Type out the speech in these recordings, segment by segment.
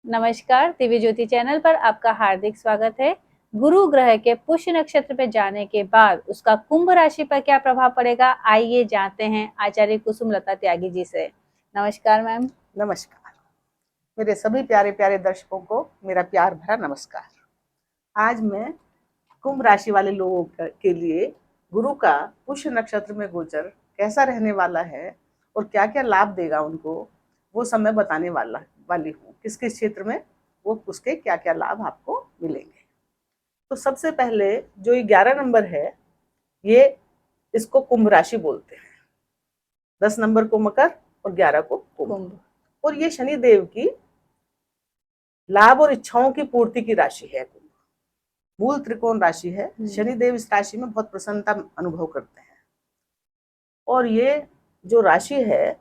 नमस्कार, दिव्य ज्योति चैनल पर आपका हार्दिक स्वागत है। गुरु ग्रह के पुष्य नक्षत्र पे जाने के बाद उसका कुंभ राशि पर क्या प्रभाव पड़ेगा, आइए जानते हैं आचार्य कुसुमलता त्यागी जी से। नमस्कार मैम। नमस्कार। मेरे सभी प्यारे प्यारे दर्शकों को मेरा प्यार भरा नमस्कार। आज मैं कुंभ राशि वाले लोगों के लिए गुरु का पुष्य नक्षत्र में गोचर कैसा रहने वाला है और क्या क्या लाभ देगा उनको, वो सब मैं बताने वाली हूँ। किस किस क्षेत्र में वो उसके क्या क्या लाभ आपको मिलेंगे। तो सबसे पहले जो ये 11 नंबर है, ये इसको कुंभ राशि बोलते हैं। 10 नंबर को मकर और 11 को कुंभ। और ये शनि देव की लाभ और इच्छाओं की पूर्ति की राशि है। मूल त्रिकोण राशि है। शनि देव इस राशि में बहुत प्रसन्नता अनुभव करते हैं। और ये जो राशि है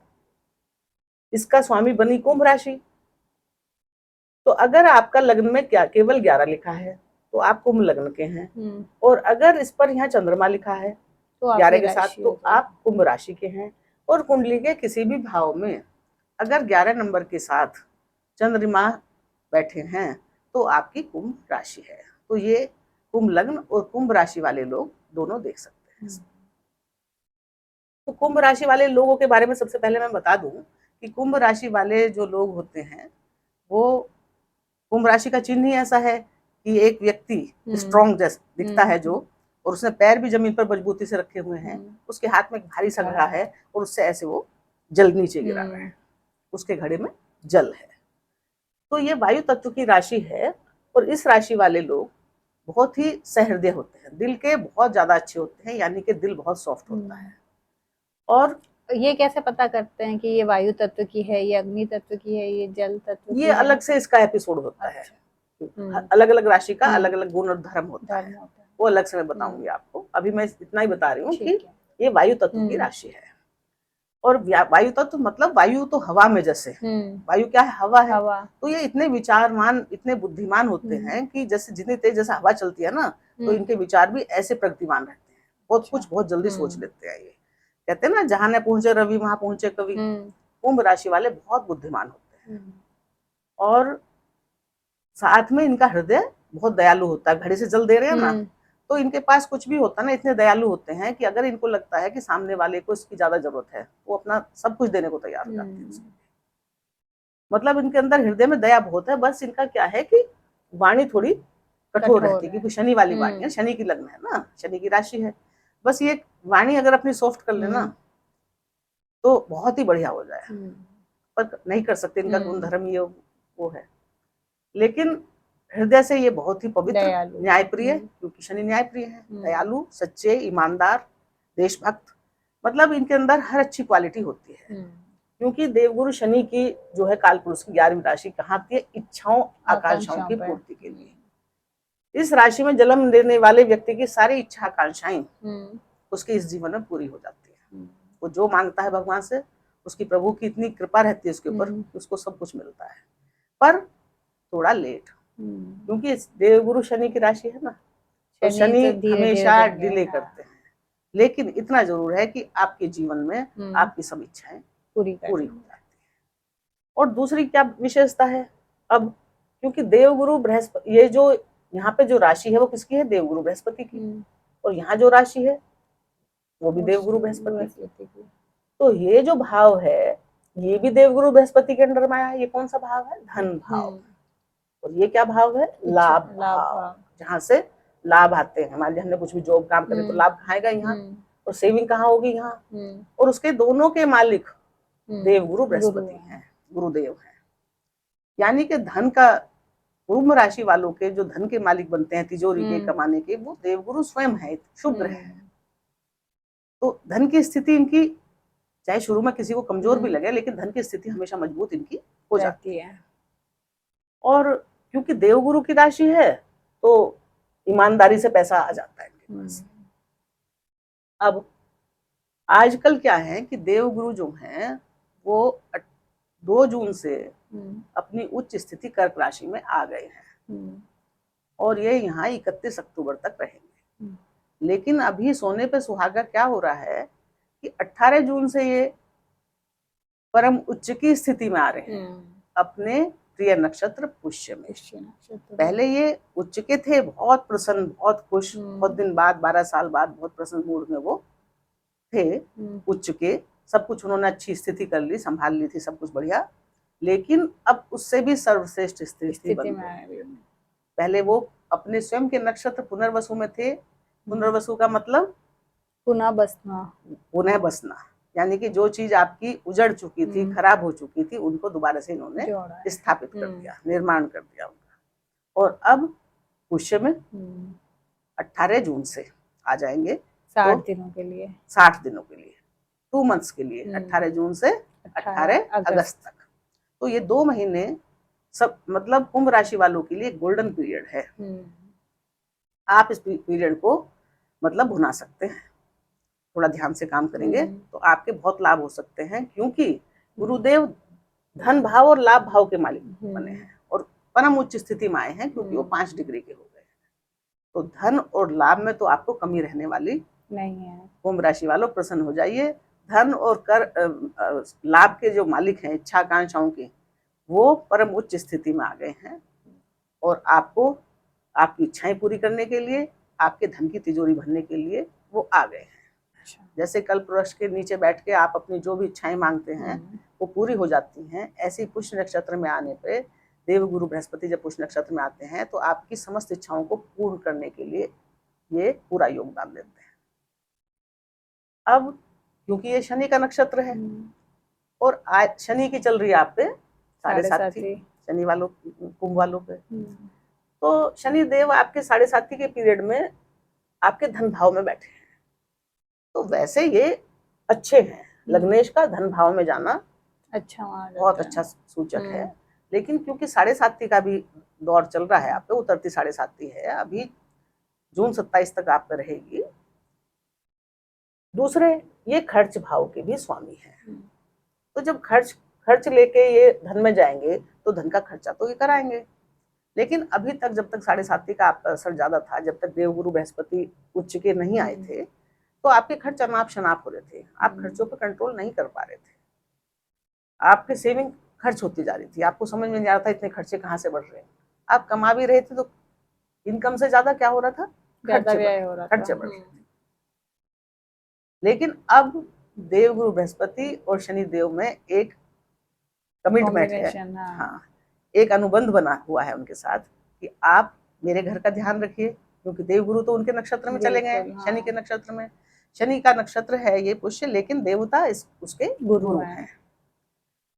इसका स्वामी बनी कुंभ राशि। तो अगर आपका लग्न में क्या केवल 11 लिखा है तो आप कुंभ लग्न के हैं, और अगर इस पर यहाँ चंद्रमा लिखा है तो 11 के साथ तो आप कुंभ राशि के हैं। और कुंडली के किसी भी भाव में अगर 11 नंबर के साथ चंद्रमा बैठे हैं तो आपकी कुंभ राशि है। तो ये कुंभ लग्न और कुंभ राशि वाले लोग दोनों देख सकते हैं। तो कुंभ राशि वाले लोगों के बारे में सबसे पहले मैं बता दूं कि कुंभ राशि वाले जो लोग होते हैं वो, कुंभ राशि का चिन्ह ही ऐसा है कि एक व्यक्ति स्ट्रॉन्ग जैसा दिखता है जो, और उसने पैर भी जमीन पर मजबूती से रखे हुए हैं, उसके हाथ में एक भारी सा घड़ा है और उससे ऐसे वो जल नीचे गिरा रहा है, उसके घड़े में जल है। तो ये वायु तत्व की राशि है। और इस राशि वाले लोग बहुत ही सहृदय होते हैं, दिल के बहुत ज्यादा अच्छे होते हैं, यानी कि दिल बहुत सॉफ्ट होता है। और ये कैसे पता करते हैं कि ये वायु तत्व की है, ये अग्नि तत्व की है, ये जल तत्व की ये है? अलग से इसका एपिसोड होता है। अलग अलग राशि का अलग अलग गुण और धर्म होता है, वो अलग से मैं बताऊंगी आपको। अभी मैं इतना ही बता रही हूँ कि ये वायु तत्व की राशि है। और वायु तत्व मतलब वायु तो हवा में, जैसे वायु क्या है, हवा है। तो ये इतने विचारमान, इतने बुद्धिमान होते हैं कि जैसे जितनी तेज जैसे हवा चलती है ना, तो इनके विचार भी ऐसे प्रगतिमान रहते हैं। बहुत कुछ बहुत जल्दी सोच लेते हैं। ये कहते हैं ना, जहां न पहुंचे रवि वहां पहुंचे कवि। कुंभ राशि वाले बहुत बुद्धिमान होते हैं। और साथ में इनका हृदय बहुत दयालु होता है। घड़े से जल दे रहे हैं ना, तो इनके पास कुछ भी होता है ना, इतने दयालु होते हैं कि अगर इनको लगता है कि सामने वाले को इसकी ज्यादा जरूरत है, वो अपना सब कुछ देने को तैयार हो जाते हैं। मतलब इनके अंदर हृदय में दया बहुत है। बस इनका क्या है कि वाणी थोड़ी कठोर रहती है, क्योंकि शनि वाली वाणी है, शनि की लग्न है ना, शनि की राशि है। बस ये वाणी अगर अपनी सॉफ्ट कर लेना तो बहुत ही बढ़िया हो जाए, पर नहीं कर सकते। इनका गुण धर्म ये वो है। लेकिन हृदय से ये बहुत ही पवित्र, न्यायप्रिय, क्योंकि शनि न्यायप्रिय है, दयालु, सच्चे, ईमानदार, देशभक्त। मतलब इनके अंदर हर अच्छी क्वालिटी होती है। क्योंकि देवगुरु शनि की जो है कालपुरुष की 11वीं राशि कहाँ आती है, इच्छाओं आकांक्षाओं की पूर्ति के लिए। इस राशि में जन्म लेने वाले व्यक्ति की सारी इच्छा आकांक्षाएं उसके इस जीवन में पूरी हो जाती है। वो जो मांगता है भगवान से, उसकी प्रभु की इतनी कृपा रहती है उसके ऊपर, उसको सब कुछ मिलता है। पर थोड़ा लेट, क्योंकि देवगुरु शनि की राशि है ना, तो शनि हमेशा डिले करते हैं। लेकिन इतना जरूर है कि आपके जीवन में आपकी सब इच्छाएं पूरी हो जाती है। और दूसरी क्या विशेषता है, अब क्योंकि देवगुरु बृहस्पति, ये जो यहाँ पे जो राशि है वो किसकी है, देवगुरु बृहस्पति की। और यहाँ जो राशि है वो भी देवगुरु बृहस्पति की। तो ये जो भाव है ये भी देवगुरु बृहस्पति के अंडर में आया है। ये कौन सा भाव है, धन भाव। और ये क्या भाव है, लाभ भाव, जहाँ से लाभ आते हैं। मान लीजिए हमने कुछ भी जॉब काम करे तो लाभ आएगा यहाँ, और सेविंग कहाँ होगी, यहाँ। और उसके दोनों के मालिक देवगुरु बृहस्पति हैं, गुरुदेव हैं। यानी कि धन का, कुंभ राशि वालों के जो धन के मालिक बनते हैं, तिजोरी के, कमाने के, वो देवगुरु स्वयं है, शुभ ग्रह है। तो धन की स्थिति इनकी चाहे शुरू में किसी को कमजोर भी लगे, लेकिन धन की स्थिति हमेशा मजबूत इनकी हो जाती है। और क्योंकि देवगुरु की राशि है तो ईमानदारी से पैसा आ जाता है इनके पास। अब आजकल क्या है कि देवगुरु जो हैं वो 2 जून से अपनी उच्च स्थिति कर्क राशि में आ गए हैं, और ये यहाँ 31 अक्टूबर तक रहेंगे। लेकिन अभी सोने पे सुहागा क्या हो रहा है कि 18 जून से ये परम उच्च की स्थिति में आ रहे हैं, अपने प्रिय नक्षत्र पुष्य में। पुष्य नक्षत्र। पहले ये उच्च के थे, बहुत प्रसन्न, बहुत खुश, बहुत दिन बाद, 12 साल बाद बहुत प्रसन्न मूड में वो थे। उच्च के सब कुछ उन्होंने अच्छी स्थिति कर ली, संभाल ली थी सब कुछ बढ़िया, लेकिन अब उससे भी सर्वश्रेष्ठ स्थिति बन गई। पहले वो अपने स्वयं के नक्षत्र पुनर्वसु में थे। पुनर्वसु का मतलब पुनः बसना, पुनः बसना, यानी कि जो चीज आपकी उजड़ चुकी थी, खराब हो चुकी थी, उनको दोबारा से इन्होंने स्थापित कर दिया, निर्माण कर दिया उनका। और अब पुष्य में 18 जून से आ जाएंगे 60 दिनों के लिए, 60 दिनों के लिए, 2 मंथ्स के लिए, 18 जून से 18 अगस्त तक। तो ये 2 महीने सब मतलब कुंभ राशि वालों के लिए गोल्डन पीरियड है। आप इस पीरियड को मतलब भुना सकते हैं, थोड़ा ध्यान से काम करेंगे तो आपके बहुत लाभ हो सकते हैं, क्योंकि गुरुदेव धन भाव और लाभ भाव के मालिक बने हैं और परम उच्च स्थिति में आए हैं, क्योंकि वो 5 डिग्री के हो गए। तो धन और लाभ में तो आपको कमी रहने वाली नहीं है। कुंभ राशि वालों प्रसन्न हो जाइए। धन और कर लाभ के जो मालिक हैं, इच्छा आकांक्षाओं के, वो परम उच्च स्थिति में आ गए हैं और आपको आपकी इच्छाएं पूरी करने के लिए, आपके धन की तिजोरी भरने के लिए वो आ गए हैं। जैसे कल्प वृक्ष के नीचे बैठ के आप अपनी जो भी इच्छाएं मांगते हैं वो पूरी हो जाती हैं, ऐसी पुष्य नक्षत्र में आने पे देव गुरु बृहस्पति जब पुष्य नक्षत्र में आते हैं तो आपकी समस्त इच्छाओं को पूर्ण करने के लिए ये पूरा योगदान देते हैं। अब क्योंकि ये शनि का नक्षत्र है और आज शनि की चल रही है आप पे 7.5 शनि वालों, कुंभ वालों पे, तो शनि देव आपके 7.5 के पीरियड में आपके धन भाव में बैठे हैं। तो वैसे ये अच्छे हैं, लग्नेश का धन भाव में जाना अच्छा, बहुत अच्छा सूचक है। लेकिन क्योंकि 7.5 का भी दौर चल रहा है आप पे, उतरती 7.5 है, अभी जून 27 तक आप पे रहेगी। दूसरे ये खर्च भाव के भी स्वामी हैं, तो जब खर्च लेके ये धन में जाएंगे तो धन का खर्चा तो ये कराएंगे। लेकिन अभी तक जब तक 7.5 का आपका असर ज्यादा था, जब तक देवगुरु बृहस्पति उच्च के नहीं आए थे, तो आपके खर्च अनाप शनाप हो रहे थे, आप खर्चों पर कंट्रोल नहीं कर पा रहे थे, आपके सेविंग खर्च होती जा रही थी, आपको समझ में नहीं आ रहा था इतने खर्चे कहाँ से बढ़ रहे हैं। आप कमा भी रहे थे तो इनकम से ज्यादा क्या हो रहा था, खर्चे बढ़ रहे थे। लेकिन अब देवगुरु बृहस्पति और शनि देव में एक कमिटमेंट है, हाँ, एक अनुबंध बना हुआ है उनके साथ कि आप मेरे घर का ध्यान रखिए, क्योंकि देवगुरु तो उनके नक्षत्र में चले गए, शनि के नक्षत्र में। शनि का नक्षत्र है ये पुष्य, लेकिन देवता उसके गुरु हैं।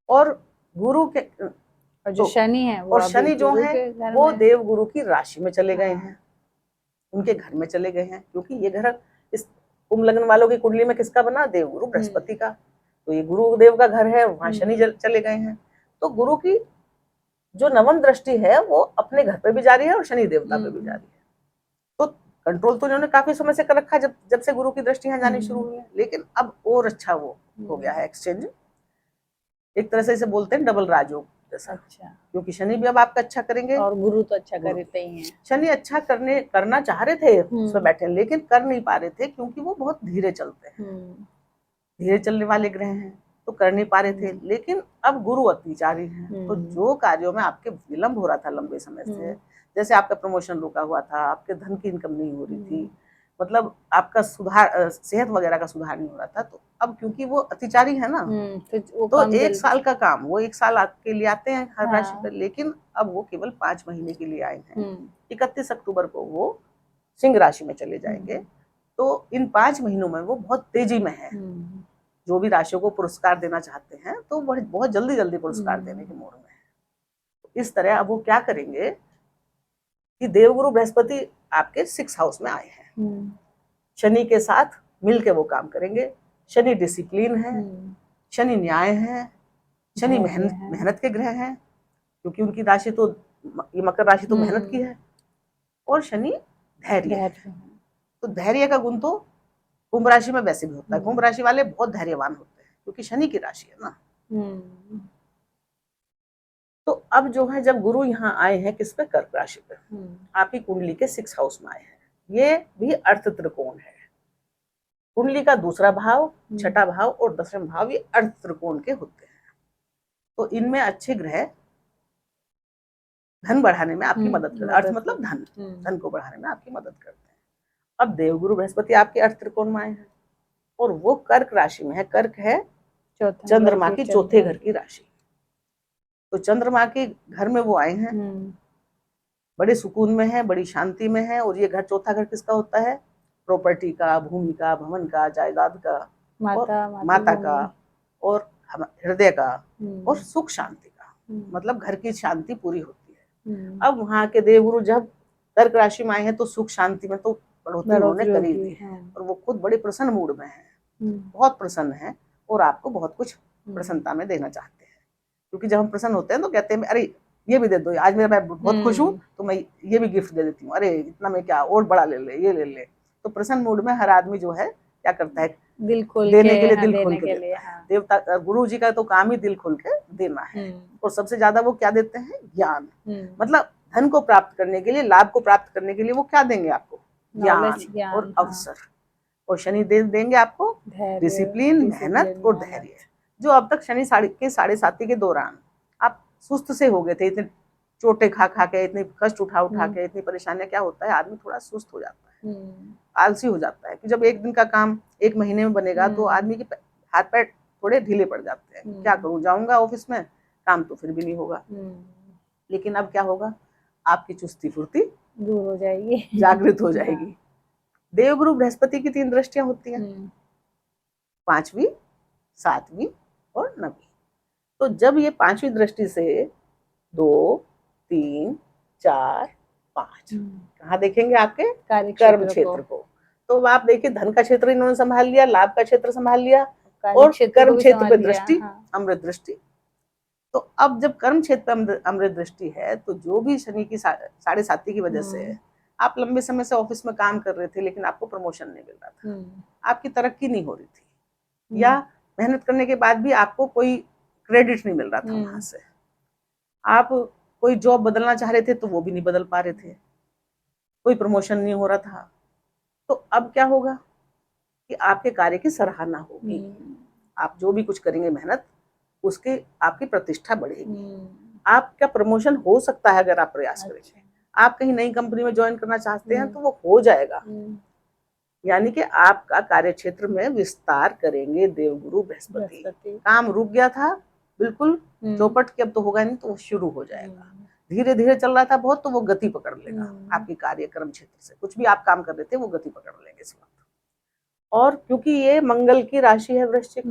और गुरु के और जो शनि है वो, और शनि जो है वो देवगुरु की राशि में चले गए हैं, उनके घर में चले गए हैं, क्योंकि ये घर इस कुंभ लग्न वालों की कुंडली में किसका बना, देवगुरु बृहस्पति का। तो ये गुरुदेव का घर है, वहां शनि चले गए हैं। तो गुरु की जो नवम दृष्टि है वो अपने घर पे भी जारी है और शनि देवता पे भी जारी है। तो कंट्रोल तो इन्होंने काफी समय से कर रखा है, जब से गुरु की दृष्टि यहाँ जानी शुरू हुई है। लेकिन अब और अच्छा वो हो गया है एक्सचेंज, एक तरह से इसे बोलते हैं डबल राजयोग जैसा। अच्छा, क्योंकि शनि भी अब आपका अच्छा करेंगे और गुरु तो अच्छा करते ही हैं। शनि अच्छा करना चाह रहे थे उसमें बैठे, लेकिन कर नहीं पा रहे थे, क्योंकि वो बहुत धीरे चलते हैं, धीरे चलने वाले ग्रह हैं, तो कर नहीं पा रहे थे। लेकिन अब गुरु अतिचारी हैं, तो जो कार्यों में आपके विलंब हो रहा था लंबे समय से, जैसे आपका प्रमोशन रुका हुआ था, आपके धन की इनकम नहीं हो रही थी, मतलब आपका सुधार, सेहत वगैरह का सुधार नहीं हो रहा था, तो अब क्योंकि वो अतिचारी है ना, तो 1 साल का काम, वो 1 साल के लिए आते हैं हर राशि पर, लेकिन अब वो केवल 5 महीने के लिए आए हैं। 31 अक्टूबर को वो सिंह राशि में चले जाएंगे। तो इन 5 महीनों में वो बहुत तेजी में है, जो भी राशियों को पुरस्कार देना चाहते हैं तो बहुत जल्दी जल्दी पुरस्कार देने के मोड़ में है। इस तरह अब वो क्या करेंगे कि देवगुरु बृहस्पति आपके 6 हाउस में आए हैं, शनि के साथ मिलके वो काम करेंगे। शनि डिसिप्लिन है, शनि न्याय है, शनि मेहनत के ग्रह हैं, क्योंकि उनकी राशि तो, ये मकर राशि तो मेहनत की है, और शनि धैर्य है। तो धैर्य का गुण तो कुंभ राशि में वैसे भी होता है, कुंभ राशि वाले बहुत धैर्यवान होते हैं, क्योंकि शनि की राशि है ना। तो अब जो है, जब गुरु यहाँ आए हैं किस पे, कर्क राशि पे, आपकी कुंडली के 6 हाउस में आए हैं, ये भी अर्थ त्रिकोण है। कुंडली का दूसरा भाव, छठा भाव और 10वां भाव ये अर्थ त्रिकोण के होते हैं। तो इनमें अच्छे ग्रह धन बढ़ाने में आपकी मदद करते हैं। अर्थ मतलब धन, धन को बढ़ाने में आपकी मदद करते हैं। अब देवगुरु बृहस्पति आपके अर्थ त्रिकोण में आए हैं और वो कर्क राशि में है। कर्क है चंद्रमा की चौथे घर की राशि। तो चंद्रमा के घर में वो आए हैं, बड़े सुकून में है, बड़ी शांति में है। और ये घर, चौथा घर किसका होता है? प्रॉपर्टी का, भूमि का, भवन का, जायदाद का, माता का, और हृदय का, और सुख शांति का, मतलब घर की शांति पूरी होती है। अब वहां के देवगुरु जब कर्क राशि में आए हैं तो सुख शांति में तो बढ़ोतरी उन्होंने करी दी है और वो खुद बड़े प्रसन्न मूड में है, बहुत प्रसन्न है और आपको बहुत कुछ प्रसन्नता में देना चाहते हैं। क्योंकि जब हम प्रसन्न होते हैं तो कहते हैं अरे ये भी दे दो, आज मैं बहुत खुश हूँ तो मैं ये भी गिफ्ट दे देती हूँ, अरे इतना में क्या, और बड़ा ले ले, ये ले ले। तो प्रसन्न मूड में हर आदमी जो है क्या करता है? दिल खोल देने के लिए दिल खोल के देता है। देवता गुरु जी का तो काम ही दिल खोल के देना है। और सबसे ज्यादा वो क्या देते हैं? ज्ञान। मतलब धन को प्राप्त करने के लिए, लाभ को प्राप्त करने के लिए वो क्या देंगे आपको? ज्ञान और अवसर। और शनि देंगे आपको डिसिप्लिन, मेहनत और धैर्य। जो अब तक शनि के 7.5 के दौरान आप सुस्त से हो गए थे, इतने चोटें खा के, इतने कष्ट उठा के, इतनी परेशानियां, क्या होता है आदमी थोड़ा सुस्त हो जाता है, आलसी हो जाता है। कि जब एक दिन का काम 1 महीने में बनेगा तो आदमी के हाथ पैर थोड़े ढीले पड़ जाते हैं। क्या करूं, जाऊंगा ऑफिस में, काम तो फिर भी नहीं होगा। लेकिन अब क्या होगा? आपकी चुस्ती फुर्ती दूर हो जाएगी, जागृत हो जाएगी। देवगुरु बृहस्पति की 3 दृष्टियां होती हैं, 5वीं, 7वीं और 9वीं। तो जब ये 5वीं दृष्टि से 2, 3, 4, 5 कहाँ देखेंगे? आपके कर्म क्षेत्र को। तो आप देखिए, धन का क्षेत्र इन्होंने संभाल लिया, लाभ का क्षेत्र संभाल लिया और कर्म क्षेत्र पे दृष्टि, अमृत दृष्टि। तो अब जब कर्म क्षेत्र पे अमृत दृष्टि है तो जो भी शनि की 7.5 की वजह से आप लंबे समय से ऑफिस में काम कर रहे थे लेकिन आपको प्रमोशन नहीं मिल रहा था, आपकी तरक्की नहीं हो रही थी, या मेहनत करने के बाद भी आपको कोई क्रेडिट नहीं मिल रहा था वहां से, आप कोई जॉब बदलना चाह रहे थे तो वो भी नहीं बदल पा रहे थे, कोई प्रमोशन नहीं हो रहा था, तो अब क्या होगा कि आपके कार्य की सराहना होगी। आप जो भी कुछ करेंगे मेहनत, उसके आपकी प्रतिष्ठा बढ़ेगी, आपका प्रमोशन हो सकता है अगर आप प्रयास करेंगे। आप कहीं नई कंपनी में ज्वाइन करना चाहते हैं तो वो हो जाएगा। यानी कि आपका कार्य क्षेत्र में विस्तार करेंगे देवगुरु बृहस्पति। काम रुक गया था बिल्कुल चौपट के, अब तो होगा नहीं, तो वो शुरू हो जाएगा। धीरे धीरे चल रहा था बहुत, तो वो गति पकड़ लेगा आपकी कार्यक्रम क्षेत्र से। कुछ भी आप काम कर रहे थे वो गति पकड़ लेंगे इस वक्त। और क्योंकि ये मंगल की राशि है वृश्चिक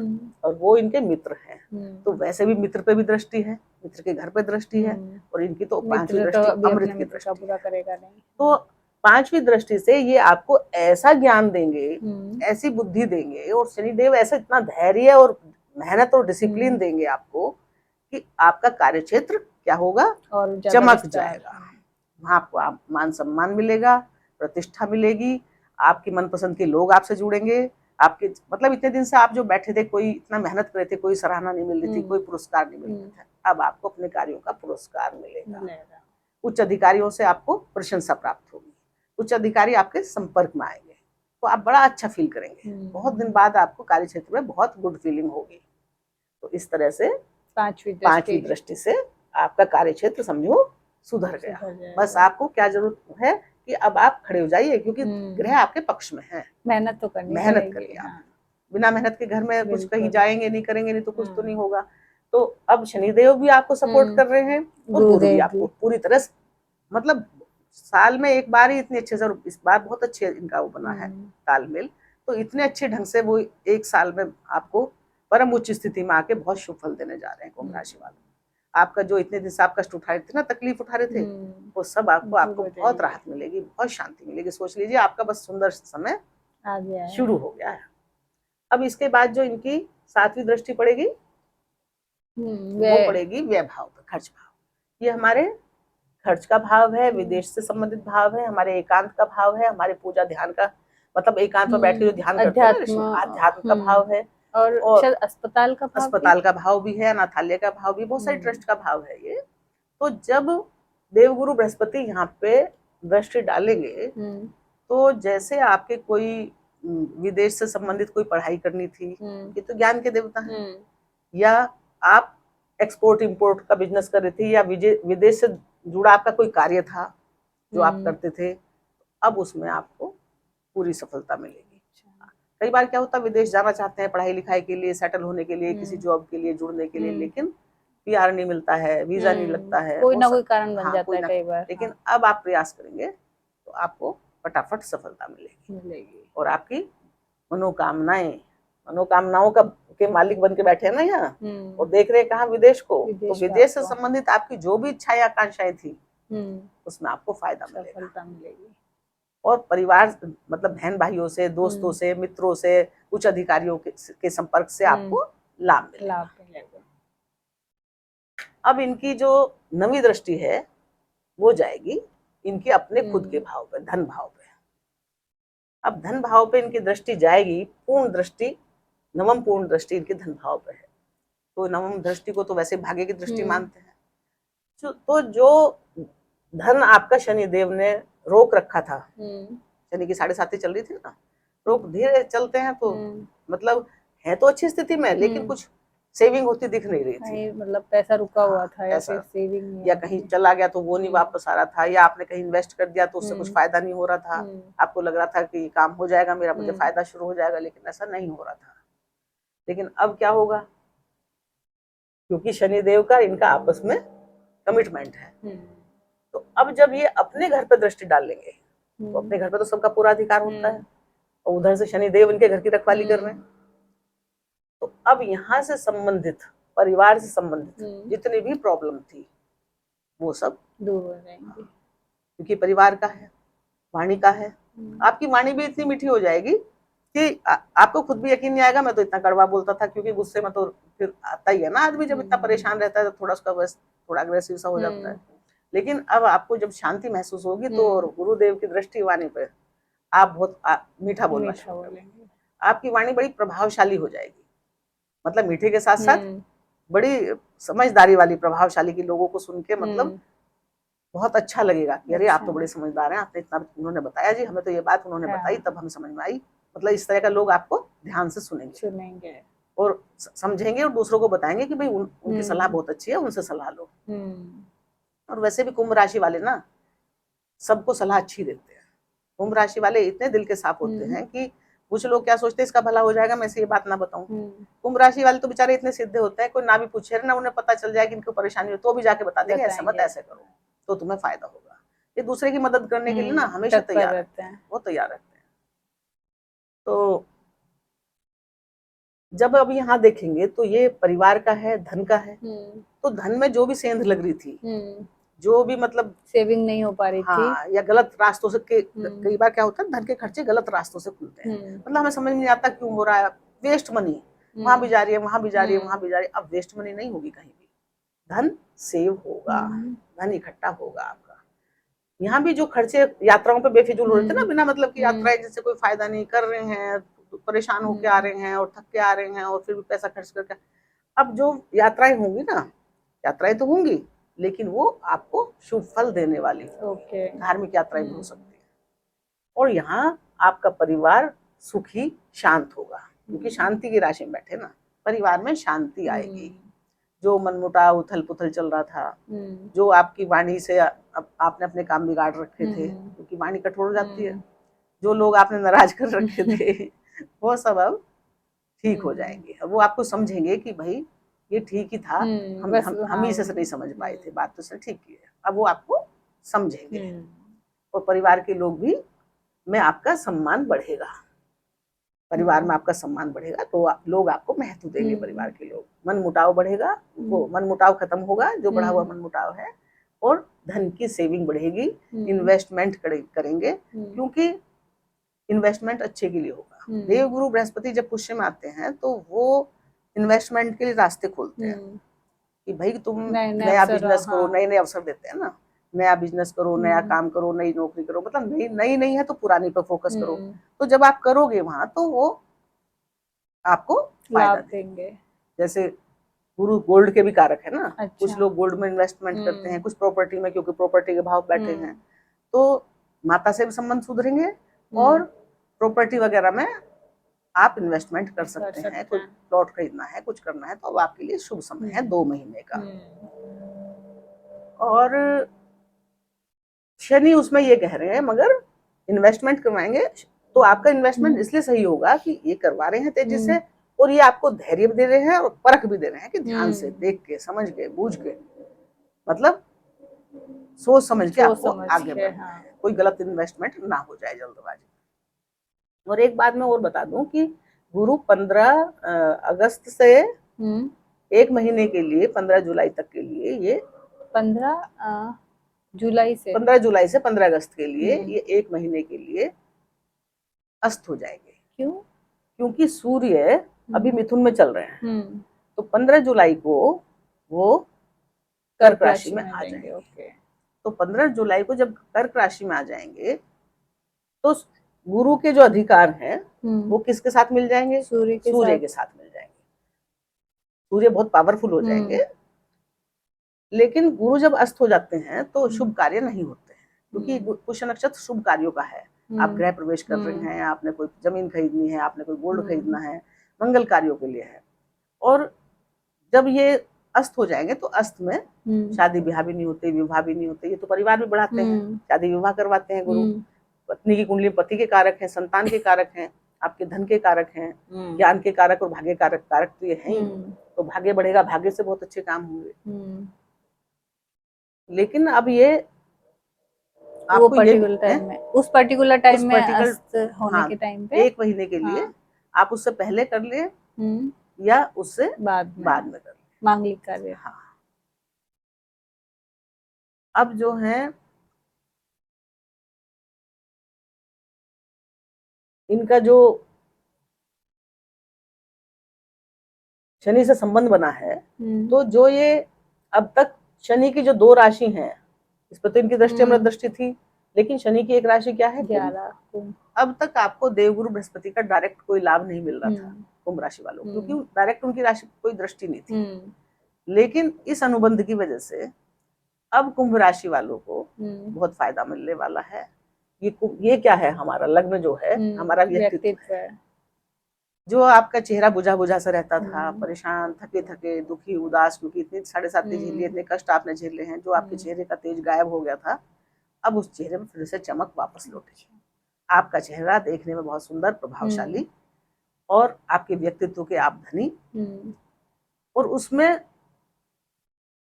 और वो इनके मित्र हैं, तो वैसे भी मित्र पे भी दृष्टि है, मित्र के घर पे दृष्टि है, और इनकी तो 5वीं दृष्टि अमृत की दृष्टि पूरा करेगा नहीं। तो 5वीं दृष्टि से ये आपको ऐसा ज्ञान देंगे, ऐसी बुद्धि देंगे, और शनिदेव ऐसा इतना धैर्य और मेहनत और डिसिप्लिन देंगे आपको कि आपका कार्य क्षेत्र क्या होगा? और चमक जाएगा। वहां आपको मान सम्मान मिलेगा, प्रतिष्ठा मिलेगी, आपकी मनपसंद के लोग आपसे जुड़ेंगे। आपके मतलब इतने दिन से आप जो बैठे थे, कोई इतना मेहनत कर रहे थे, कोई सराहना नहीं मिल रही थी, कोई पुरस्कार नहीं मिल रहा था, अब आपको अपने कार्यों का पुरस्कार मिलेगा। उच्च अधिकारियों से आपको प्रशंसा प्राप्त होगी, उच्च अधिकारी आपके संपर्क में आएंगे, तो आप बड़ा अच्छा फील करेंगे। बहुत दिन बाद आपको कार्य क्षेत्र में बहुत गुड फीलिंग होगी। तो इस तरह से 5वीं दृष्टि से आपका कार्य क्षेत्र समझो सुधर गया। बस आपको क्या जरूरत है कि अब आप खड़े हो जाइए, क्योंकि ग्रह आपके पक्ष में है। मेहनत तो करनी, मेहनत करिए आप। बिना मेहनत के घर में कुछ कहीं जाएंगे नहीं, करेंगे नहीं तो कुछ तो नहीं होगा। तो अब शनिदेव भी आपको सपोर्ट कर रहे हैं और गुरु भी आपको पूरी तरह से, मतलब साल में एक बार ही इतने अच्छे से, इस बार बहुत अच्छे इनका वो बना है तालमेल, तो इतने अच्छे ढंग से वो एक साल में आपको परम उच्च स्थिति में आके बहुत शुभ फल देने जा रहे हैं कुंभ राशि वाले। आपका जो इतने दिन से आप कष्ट उठा रहे थे ना, तकलीफ उठा रहे थे, वो सब आपको बहुत राहत मिलेगी, बहुत शांति मिलेगी। सोच लीजिए आपका बस सुंदर समय आ गया है, शुरू हो गया है। अब इसके बाद जो इनकी 7वीं दृष्टि पड़ेगी वो पड़ेगी व्यय भाव पर, खर्च भाव। ये हमारे खर्च का भाव है, विदेश से संबंधित भाव है, हमारे एकांत का भाव है, हमारे पूजा ध्यान का, मतलब एकांत में बैठ के जो ध्यान करते हैं, अध्यात्म का भाव है, और अस्पताल का भाव भी है, अनाथालय का भाव भी, बहुत सारे ट्रस्ट का भाव है ये। तो जब देवगुरु बृहस्पति यहाँ पे दृष्टि डालेंगे तो जैसे आपके कोई विदेश से संबंधित कोई पढ़ाई करनी थी, ये तो ज्ञान के देवता हैं, या आप एक्सपोर्ट इंपोर्ट का बिजनेस कर रहे थे, या विदेश से जुड़ा आपका कोई कार्य था जो आप करते थे, अब उसमें आपको पूरी सफलता मिलेगी। कई बार क्या होता है, विदेश जाना चाहते हैं पढ़ाई लिखाई के लिए, सेटल होने के लिए, किसी जॉब के लिए जुड़ने के लिए, लेकिन पीआर नहीं मिलता है, वीजा नहीं लगता है, कोई ना कोई कारण बन जाता है कई बार। लेकिन अब आप प्रयास करेंगे तो आपको फटाफट सफलता मिलेगी और आपकी मनोकामनाओं का के मालिक बन के बैठे हैं ना यहाँ, और देख रहे हैं कहाँ, विदेश को। तो विदेश से संबंधित आपकी जो भी इच्छाएं आकांक्षाएं थी उसमें आपको फायदा मिलेगी। और परिवार मतलब बहन भाइयों से, दोस्तों से, मित्रों से, उच्च अधिकारियों के संपर्क से आपको लाभ मिलेगा। अब इनकी जो नवी दृष्टि है वो जाएगी इनके अपने खुद के भाव पे, धन भाव पे। अब धन भाव पे इनकी दृष्टि जाएगी, पूर्ण दृष्टि, नवम पूर्ण दृष्टि इनके धन भाव पे है। तो नवम दृष्टि को तो वैसे भाग्य की दृष्टि मानते हैं। तो जो धन आपका शनि देव ने रोक रखा था, शनि की 7.5 चल रही थी ना, रोक धीरे चलते हैं तो मतलब है तो अच्छी स्थिति में, लेकिन कुछ सेविंग होती दिख नहीं रही थी, मतलब पैसा रुका हुआ था या फिर सेविंग नहीं, या कहीं चला गया तो वो नहीं वापस आ रहा था, या आपने कहीं इन्वेस्ट कर दिया तो उससे कुछ फायदा नहीं हो रहा था। आपको लग रहा था कि काम हो जाएगा मेरा, मुझे फायदा शुरू हो जाएगा, लेकिन ऐसा नहीं हो रहा था। लेकिन अब क्या होगा, क्योंकि शनिदेव का इनका आपस में कमिटमेंट है, तो अब जब ये अपने घर पे दृष्टि डालेंगे तो अपने घर पे तो सबका पूरा अधिकार होता है, और उधर से शनिदेव इनके घर की रखवाली कर रहे हैं। तो अब यहाँ से संबंधित, परिवार से संबंधित जितनी भी प्रॉब्लम थी वो सब दूर हो जाएंगी, क्योंकि परिवार का है, वाणी का है। आपकी वाणी भी इतनी मीठी हो जाएगी कि आपको खुद भी यकीन नहीं आएगा मैं तो इतना कड़वा बोलता था, क्योंकि गुस्से में तो फिर आता ही है ना आदमी, जब इतना परेशान रहता है तो थोड़ा उसका बस थोड़ा अग्रेसिव सा हो जाता है। लेकिन अब आपको जब शांति महसूस होगी तो गुरुदेव की दृष्टि वाणी पे आप बहुत मीठा बोलना शुरू करेंगे। आपकी वाणी बड़ी प्रभावशाली हो जाएगी, मतलब मीठे के साथ साथ बड़ी समझदारी वाली, प्रभावशाली की लोगों को सुन के मतलब बहुत अच्छा लगेगा कि अरे आप तो बड़े समझदार हैं, आपने इतना उन्होंने बताया जी, हमें तो ये बात उन्होंने बताई तब हमें समझ में आई। मतलब इस तरह का लोग आपको ध्यान से सुनेंगे और समझेंगे और दूसरों को बताएंगे कि भाई उनकी सलाह बहुत अच्छी है, उनसे सलाह लो। और वैसे भी कुंभ राशि वाले ना सबको सलाह अच्छी देते हैं। कुंभ राशि वाले इतने दिल के साफ होते हैं कि कुछ लोग क्या सोचते हैं इसका भला हो जाएगा, मैं से ये बात ना बताऊं। कुंभ राशि वाले तो बेचारे इतने सीधे होते हैं, कोई ना भी पूछे ना, उन्हें पता चल जाए कि इनको परेशानी हो तो भी जाके बता देंगे ऐसा मत, ऐसे करो तो तुम्हें फायदा होगा। ये दूसरे की मदद करने के लिए ना हमेशा तैयार रहते हैं, वो तैयार रहते हैं। तो जब अब यहाँ देखेंगे तो ये परिवार का है, धन का है, तो धन में जो भी सेंध लग रही थी, जो भी मतलब सेविंग नहीं हो पा रही थी, या गलत रास्तों से कई बार क्या होता है धन के खर्चे गलत रास्तों से खुलते हैं, मतलब हमें समझ नहीं आता क्यों हो रहा है, वेस्ट मनी वहां भी जा रही है, वहां भी जा रही है, वहां भी जा रही है। अब वेस्ट मनी नहीं होगी कहीं भी, धन सेव होगा, धन इकट्ठा होगा आपका। यहाँ भी जो खर्चे यात्राओं पे बेफिजूल हो रहे थे ना, बिना मतलब की यात्राएं जिससे कोई फायदा नहीं, कर रहे हैं, परेशान होके आ रहे हैं और थक के आ रहे हैं और फिर भी पैसा खर्च करके, अब जो यात्राएं होंगी ना, यात्राएं तो होंगी लेकिन वो आपको शुभ फल देने वाली धार्मिक यात्राएं भी हो सकती है। और यहाँ आपका परिवार सुखी शांत होगा, क्योंकि शांति की राशि में बैठे ना, परिवार में शांति आएगी। जो मनमुटाव उथल पुथल चल रहा था, जो आपकी वाणी से आपने अपने काम बिगाड़ रखे थे, क्योंकि वाणी कठोर हो जाती है, जो लोग आपने नाराज कर रखे थे वो सब अब ठीक हो जाएंगे। अब वो आपको समझेंगे कि भाई ये ठीक ही था, हम ही से नहीं समझ पाए थे, बात तो सर ठीक ही है। अब वो आपको समझेंगे और परिवार के लोग भी में आपका सम्मान बढ़ेगा, परिवार में आपका सम्मान बढ़ेगा तो लोग आपको महत्व देंगे। परिवार के लोग, मन मुटाव बढ़ेगा, वो मन मुटाव खत्म होगा जो बढ़ा हुआ मन मुटाव है, और धन की सेविंग बढ़ेगी, इन्वेस्टमेंट करेंगे, क्योंकि इन्वेस्टमेंट अच्छे के लिए होगा। देवगुरु बृहस्पति जब पुष्य में आते हैं तो वो इन्वेस्टमेंट के लिए रास्ते खोलते हैं कि भाई तुम नया बिजनेस करो, नए नए अवसर देते हैं ना, नया बिजनेस करो, नया काम करो, नई नौकरी करो, मतलब नई नहीं है तो पुरानी पर फोकस करो। तो जब आप करोगे वहां तो वो आपको फायदा देंगे। जैसे गुरु गोल्ड के भी कारक है ना, अच्छा। कुछ लोग गोल्ड में इन्वेस्टमेंट करते हैं, कुछ प्रॉपर्टी में, क्योंकि प्रॉपर्टी के भाव बैठे हैं, तो माता से भी संबंध सुधरेंगे और प्रॉपर्टी वगैरह में आप इन्वेस्टमेंट कर सकते हैं। कोई प्लॉट खरीदना है, कुछ करना है तो अब आपके लिए शुभ समय है 2 महीने का। और शनि उसमें ये कह रहे हैं, मगर इन्वेस्टमेंट करवाएंगे तो आपका इन्वेस्टमेंट इसलिए सही होगा कि ये करवा रहे हैं तेजी से, और ये आपको धैर्य भी दे रहे हैं और परख भी दे रहे हैं कि ध्यान से देख के, समझ के, बूझ के, मतलब सोच समझ के आपको आगे बढ़ना है, कोई गलत इन्वेस्टमेंट ना हो जाए जल्दबाजी। और एक बात मैं और बता दूं कि गुरु 15 अगस्त से एक महीने के लिए 15 जुलाई तक के लिए, ये 15 जुलाई से 15 अगस्त के लिए ये एक महीने के लिए अस्त हो जाएंगे। क्यों? क्योंकि सूर्य अभी मिथुन में चल रहे हैं, तो 15 जुलाई को वो कर्क राशि में आ जाएंगे। तो 15 जुलाई को जब कर्क राशि में आ जाएंगे तो गुरु के जो अधिकार हैं वो किसके साथ मिल जाएंगे? सूर्य के साथ मिल जाएंगे। सूर्य बहुत पावरफुल हो जाएंगे। लेकिन गुरु जब अस्त हो जाते हैं तो शुभ कार्य नहीं होते हैं, क्योंकि पुष्य नक्षत्र शुभ कार्यों का है। आप गृह प्रवेश कर रहे हैं, आपने कोई जमीन खरीदनी है, आपने कोई गोल्ड खरीदना है, मंगल कार्यों के लिए है। और जब ये अस्त हो जाएंगे तो अस्त में शादी ब्याह भी नहीं होते, विवाह भी नहीं होते। ये तो परिवार भी बढ़ाते हैं, शादी विवाह करवाते हैं गुरु। पत्नी की कुंडली पति के कारक है, संतान के कारक हैं, आपके धन के कारक हैं, ज्ञान के कारक और भाग्य कारक तो ये है ही। तो भाग्य बढ़ेगा, भाग्य से बहुत अच्छे काम होंगे। लेकिन अब ये वो पर्टिकुलर टाइम में, उस पर्टिकुलर टाइम में अस्त होने के टाइम पे एक महीने के लिए आप उससे पहले कर ले या उससे बाद में कर ले मांगलिक कार्य। हाँ। अब जो है इनका जो शनि से संबंध बना है, तो जो ये अब तक शनि की जो 2 राशि हैं, इस पर तो इनकी दृष्टि अमृत दृष्टि थी, लेकिन शनि की एक राशि क्या है? 11। अब तक आपको देवगुरु बृहस्पति का डायरेक्ट कोई लाभ नहीं मिल रहा था कुंभ राशि वालों को, क्योंकि डायरेक्ट उनकी राशि कोई दृष्टि नहीं थी। लेकिन इस अनुबंध की वजह से अब कुंभ राशि वालों को बहुत फायदा मिलने वाला है। ये क्या है? हमारा लग्न जो है, हमारा व्यक्तित्व है। जो आपका चेहरा बुझा बुझा सा रहता था, परेशान, थके थके, दुखी, उदास, क्योंकि इतनी 7.5 झेली, इतने कष्ट आपने झेले हैं, जो आपके चेहरे का तेज गायब हो गया था, अब उस चेहरे में फिर से चमक वापस लौटी। आपका चेहरा देखने में बहुत सुंदर, प्रभावशाली, और आपके व्यक्तित्व के आप धनी, और उसमें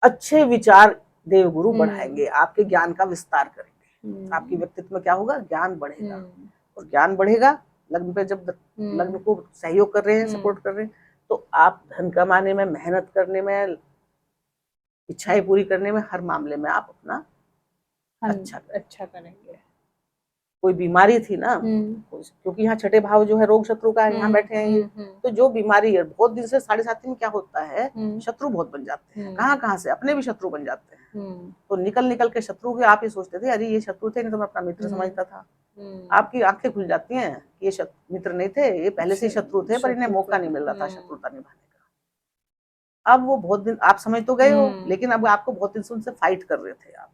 अच्छे विचार देवगुरु बढ़ाएंगे, आपके ज्ञान का विस्तार करेंगे। आपके व्यक्तित्व में क्या होगा? ज्ञान बढ़ेगा, और ज्ञान बढ़ेगा। लग्न पे जब लग्न को सहयोग कर रहे हैं, सपोर्ट कर रहे हैं, तो आप धन कमाने में, मेहनत करने में, इच्छाएं पूरी करने में, हर मामले में आप अपना अच्छा करेंगे। कोई बीमारी थी ना, क्योंकि यहाँ छठे भाव जो है रोग शत्रु का, यहाँ बैठे हैं ये, तो जो बीमारी है बहुत दिन से 7.5 में क्या होता है, शत्रु बहुत बन जाते हैं, कहाँ से अपने भी शत्रु बन जाते हैं। तो निकल निकल के शत्रु के आप ये सोचते थे अरे ये शत्रु थे, नहीं तो मैं अपना मित्र समझता था। आपकी आंखें खुल जाती हैं, ये मित्र नहीं थे, ये पहले से शत्रु थे, पर इन्हें मौका नहीं मिल रहा था शत्रुता निभाने का। अब वो बहुत दिन आप समझ तो गए हो, लेकिन अब आपको बहुत दिन से उनसे फाइट कर रहे थे आप,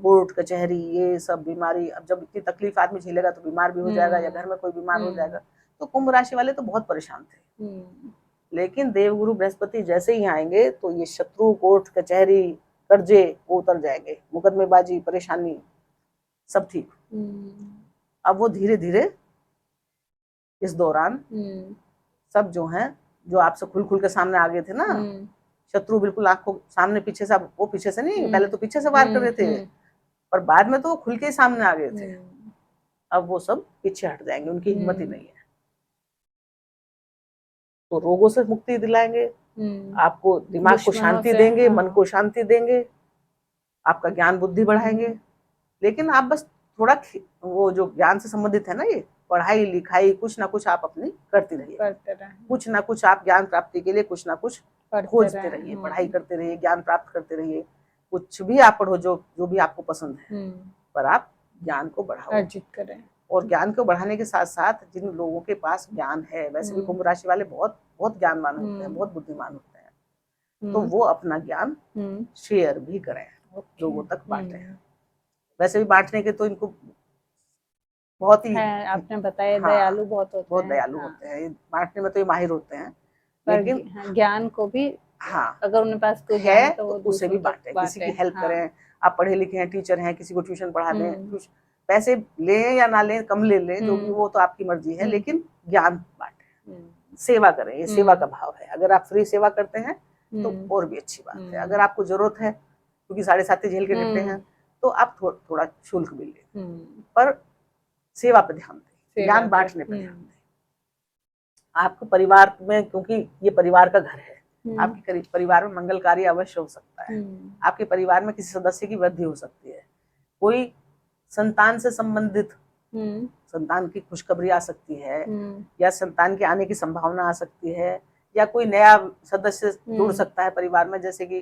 कोर्ट कचहरी ये सब बीमारी। अब जब इतनी तकलीफ आदमी झेलेगा तो बीमार भी हो जाएगा, या घर में कोई बीमार हो जाएगा। तो कुंभ राशि वाले तो बहुत परेशान थे, लेकिन देवगुरु बृहस्पति जैसे ही आएंगे तो ये शत्रु, कोर्ट कचहरी, कर्जे वो उतर जाएंगे, मुकदमेबाजी, परेशानी सब ठीक। अब वो धीरे धीरे इस दौरान सब जो हैं, जो आपसे खुल खुल के सामने आ गए थे ना, शत्रु बिल्कुल आंखों सामने पीछे से, वो पीछे से नहीं, पहले तो पीछे से वार कर रहे थे, पर बाद में तो वो खुल के सामने आ गए थे। अब वो सब पीछे हट जाएंगे, उनकी हिम्मत ही नहीं है। तो रोगों से मुक्ति दिलाएंगे, आपको दिमाग को शांति देंगे, मन को शांति देंगे, आपका ज्ञान बुद्धि बढ़ाएंगे। लेकिन आप बस थोड़ा वो जो ज्ञान से संबंधित है ना, ये पढ़ाई लिखाई कुछ ना कुछ आप अपनी करती रहिए, कुछ ना कुछ आप ज्ञान प्राप्ति के लिए कुछ ना कुछ खोजते रहिए, पढ़ाई करते रहिए, ज्ञान प्राप्त करते रहिए। कुछ भी आप पढ़ो जो भी आपको पसंद है, पर आप ज्ञान को बढ़ाओ, अर्जित करें। और ज्ञान को बढ़ाने के साथ साथ जिन लोगों के पास ज्ञान है, वैसे भी कुंभ राशि वाले बहुत बहुत ज्ञानवान होते हैं, बहुत बुद्धिमान होते हैं, तो वो अपना ज्ञान शेयर भी करें, लोगों तक बांटें। वैसे भी बांटने के तो इनको बहुत ही आपने बताया, दयालु बहुत होते हैं, बहुत दयालु होते हैं, बांटने में तो ये माहिर होते हैं। लेकिन ज्ञान को भी अगर उनके पास कोई ज्ञान है तो वो उसे भी बांटे, किसी की हेल्प करें। आप पढ़े लिखे हैं, टीचर हैं, किसी को ट्यूशन पढ़ा दें, पैसे लें या ना लें, कम ले लें, जो भी, वो तो आपकी मर्जी है, लेकिन ज्ञान बांटें, सेवा करें, ये सेवा का भाव है। अगर आप फ्री सेवा करते हैं तो और भी अच्छी बात है। अगर आपको जरूरत है, क्योंकि 7.5 झेल के निपटे हैं, तो आप थोड़ा शुल्क भी लें, पर सेवा पे ध्यान दें, ज्ञान बांटने पे ध्यान दें। आपको परिवार में, क्योंकि ये परिवार का घर है, आपके परिवार में मंगल कार्य अवश्य हो सकता है, आपके परिवार में किसी सदस्य की वृद्धि हो सकती है, कोई संतान से संबंधित संतान की खुशखबरी आ सकती है, या संतान के आने की संभावना आ सकती है, या कोई नया सदस्य जुड़ सकता है परिवार में, जैसे कि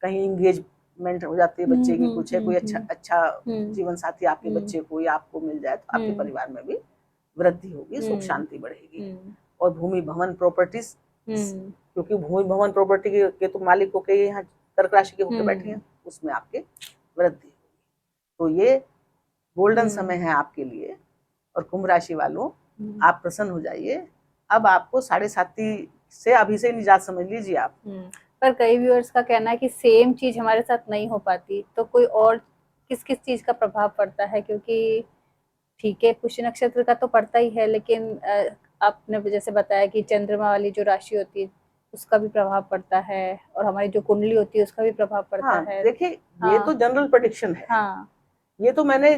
कहीं एंगेजमेंट हो जाती है बच्चे की, कुछ है, कोई अच्छा जीवन साथी आपके बच्चे को या आपको मिल जाए, तो आपके परिवार में भी वृद्धि होगी, सुख शांति बढ़ेगी। और भूमि भवन प्रॉपर्टीज, क्योंकि भूमि भवन प्रॉपर्टी के तो मालिक होके यहाँ कर्क राशि के होके बैठे हैं, उसमें आपके वृद्धि होगी। तो ये गोल्डन समय है आपके लिए। और कुंभ राशि वालों, आप प्रसन्न हो जाइए। अब आपको 7.5 से अभी से निजात समझ लीजिए आप। पर कई व्यूअर्स का कहना है कि सेम चीज हमारे साथ नहीं हो पाती, तो कोई और किस किस चीज का प्रभाव पड़ता है? क्योंकि ठीक है, पुष्य नक्षत्र का तो पड़ता ही है, लेकिन आपने जैसे बताया कि चंद्रमा वाली जो राशि होती है उसका भी प्रभाव पड़ता है, और हमारी जो कुंडली होती है उसका भी प्रभाव पड़ता है। देखिए, ये तो जनरल प्रेडिक्शन है। ये तो मैंने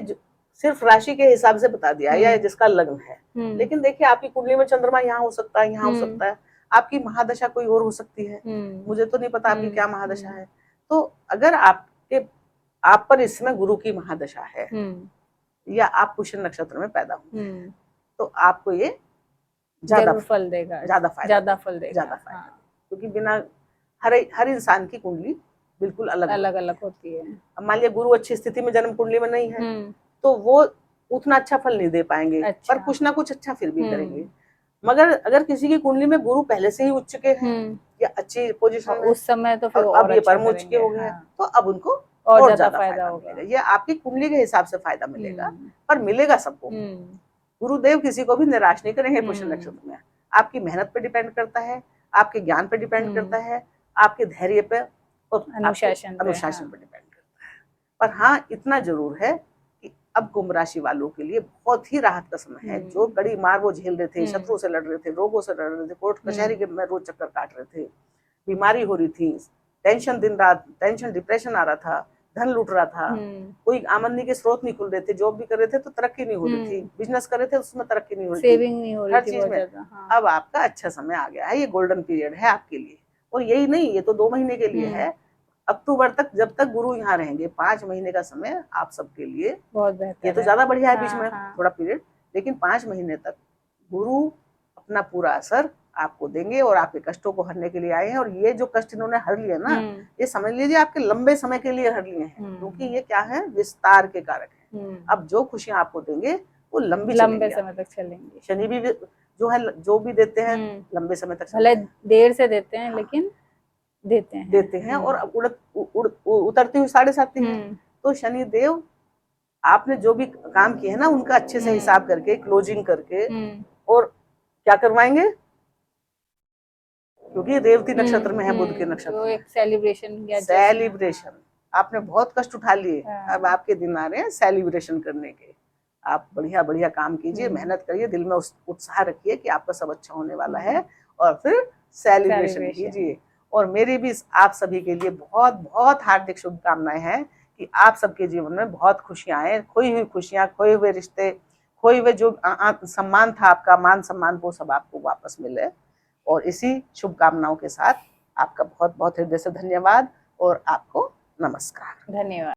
सिर्फ राशि के हिसाब से बता दिया, या जिसका लग्न है। लेकिन देखिए, आपकी कुंडली में चंद्रमा यहाँ हो सकता है, यहाँ हो सकता है, आपकी महादशा कोई और हो सकती है, मुझे तो नहीं पता आपकी क्या महादशा है। तो अगर आप पर इस समय गुरु की महादशा है, या आप पुष्य नक्षत्र में पैदा हुए, तो आपको ये ज्यादा फल देगा, ज्यादा फल देगा। क्योंकि बिना हर इंसान की कुंडली बिल्कुल अलग अलग होती है। अब मान लिया गुरु अच्छी स्थिति में जन्म कुंडली में नहीं है, तो वो उतना अच्छा फल नहीं दे पाएंगे, पर कुछ ना कुछ अच्छा फिर भी करेंगे। मगर अगर किसी की कुंडली में गुरु पहले से ही उच्च चुके हैं, या अच्छी पोजीशन में, उस समय तो फिर अब ये परम उच्च के हो गए, तो अब उनको और ज्यादा फायदा होगा। ये आपकी कुंडली के हिसाब से फायदा मिलेगा, पर मिलेगा सबको। गुरुदेव किसी को भी निराश नहीं करेंगे पुष्य नक्षत्र में। आपकी मेहनत पे डिपेंड करता है, आपके ज्ञान पे डिपेंड करता है, आपके धैर्य पे और अनुशासन पे डिपेंड करता है। पर हाँ, इतना जरूर है कि अब कुंभ राशि वालों के लिए बहुत ही राहत का समय है। जो कड़ी मार वो झेल रहे थे, शत्रु से लड़ रहे थे, रोगों से लड़ रहे थे, कोर्ट कचहरी के में रोज चक्कर काट रहे थे, बीमारी हो रही थी, टेंशन, दिन रात टेंशन, डिप्रेशन आ रहा था, धन लूट रहा था, कोई आमदनी के स्रोत नहीं खुल रहे थे, जॉब भी कर रहे थे तो तरक्की नहीं हो रही थी, बिजनेस कर रहे थे उसमें तरक्की नहीं हो रही थी, सेविंग नहीं हो रही थी, हर चीज में। अब आपका अच्छा समय आ गया है, ये गोल्डन पीरियड है आपके लिए। और यही नहीं, ये तो 2 महीने के लिए है, अक्टूबर तक, जब तक गुरु यहाँ रहेंगे, 5 महीने का समय आप सबके लिए बहुत बेहतर। ये तो ज्यादा बढ़िया है, बीच में थोड़ा पीरियड, लेकिन 5 महीने तक गुरु अपना पूरा असर आपको देंगे, और आपके कष्टों को हरने के लिए आए हैं। और ये जो कष्ट इन्होंने हर लिए ना, ये समझ लीजिए आपके लंबे समय के लिए हर लिए हैं, क्योंकि ये क्या है, विस्तार के कारक है। अब जो खुशियां आपको देंगे वो लंबे समय तक चलेंगे। शनि भी जो है, जो भी देते हैं लंबे समय तक, भले देर से देते हैं, लेकिन देते हैं। और उतरती हुई 7.5 है, तो शनि देव आपने जो भी काम किए हैं ना, उनका अच्छे से हिसाब करके, क्लोजिंग करके, और क्या करवाएंगे, क्योंकि रेवती नक्षत्र में है, बुध के नक्षत्र में, एक सेलिब्रेशन। आपने बहुत कष्ट उठा लिए, अब आपके दिन आ रहे हैं सेलिब्रेशन करने के। आप बढ़िया बढ़िया काम कीजिए, मेहनत करिए, दिल में उत्साह रखिए कि आपका सब अच्छा होने वाला है, और फिर सेलिब्रेशन कीजिए। और मेरी भी आप सभी के लिए बहुत बहुत हार्दिक शुभकामनाएं हैं कि आप सबके जीवन में बहुत खुशियां आए, खोई हुई खुशियां, खोए हुए रिश्ते, खोए हुए जो सम्मान था आपका, मान सम्मान, वो सब आपको वापस मिले। और इसी शुभकामनाओं के साथ आपका बहुत बहुत हृदय से धन्यवाद, और आपको नमस्कार। धन्यवाद।